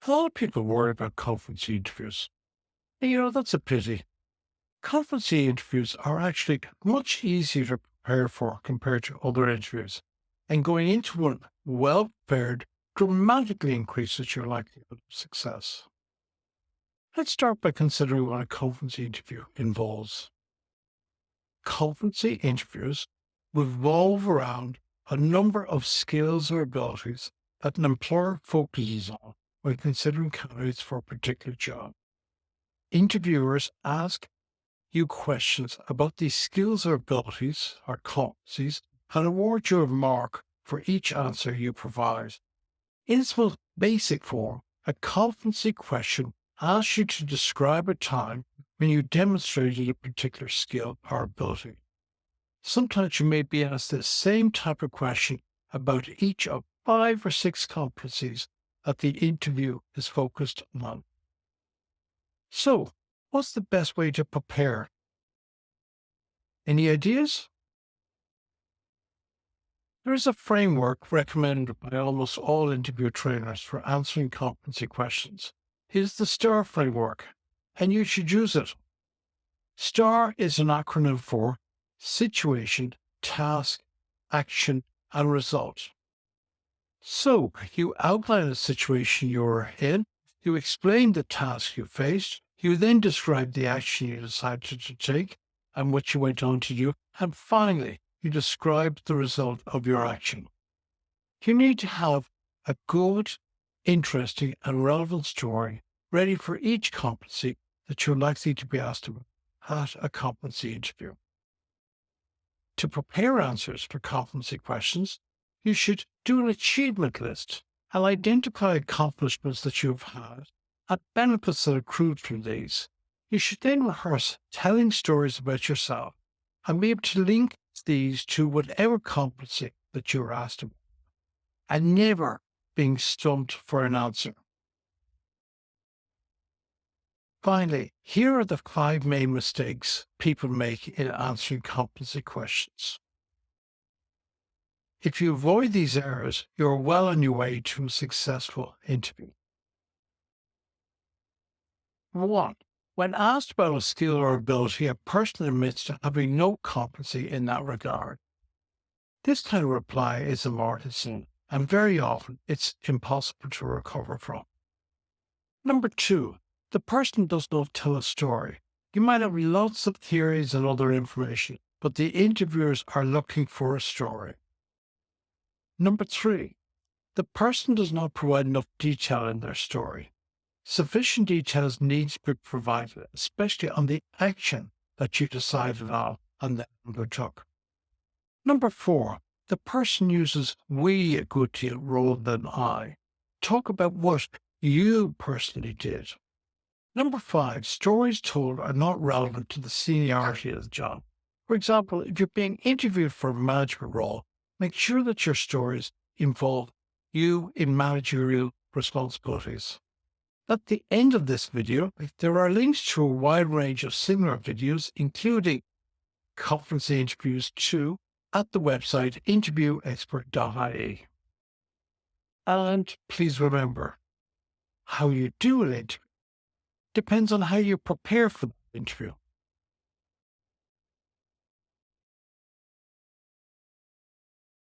A lot of people worry about competency interviews. And that's a pity. Competency interviews are actually much easier to prepare for compared to other interviews. And going into one well prepared dramatically increases your likelihood of success. Let's start by considering what a competency interview involves. Competency interviews revolve around a number of skills or abilities that an employer focuses on when considering candidates for a particular job. Interviewers ask you questions about these skills or abilities or competencies and award you a mark for each answer you provide. In its most basic form, a competency question asks you to describe a time when you demonstrated a particular skill or ability. Sometimes you may be asked the same type of question about each of 5 or 6 competencies that the interview is focused on. So, what's the best way to prepare? Any ideas? There is a framework recommended by almost all interview trainers for answering competency questions. It is the STAR framework, and you should use it. STAR is an acronym for Situation, Task, Action, and Result. So, you outline the situation you're in, you explain the task you faced, you then describe the action you decided to take and what you went on to do, and finally, you describe the result of your action. You need to have a good, interesting, and relevant story ready for each competency that you're likely to be asked about at a competency interview. To prepare answers for competency questions, you should do an achievement list and identify accomplishments that you've had and benefits that accrued from these. You should then rehearse telling stories about yourself and be able to link these to whatever competency that you're asked about, and never being stumped for an answer. Finally, here are the 5 main mistakes people make in answering competency questions. If you avoid these errors, you're well on your way to a successful interview. 1. When asked about a skill or ability, a person admits to having no competency in that regard. This kind of reply is a mortison, and very often it's impossible to recover from. Number 2. The person does not tell a story. You might have lots of theories and other information, but the interviewers are looking for a story. Number 3. The person does not provide enough detail in their story. Sufficient details need to be provided, especially on the action that you decided on and then undertook. Number 4. The person uses we a good deal rather than I. Talk about what you personally did. Number 5. Stories told are not relevant to the seniority of the job. For example, if you're being interviewed for a management role, make sure that your stories involve you in managerial responsibilities. At the end of this video, there are links to a wide range of similar videos, including Competency Interviews 2 at the website interviewexpert.ie. And please remember, how you do an interview depends on how you prepare for the interview.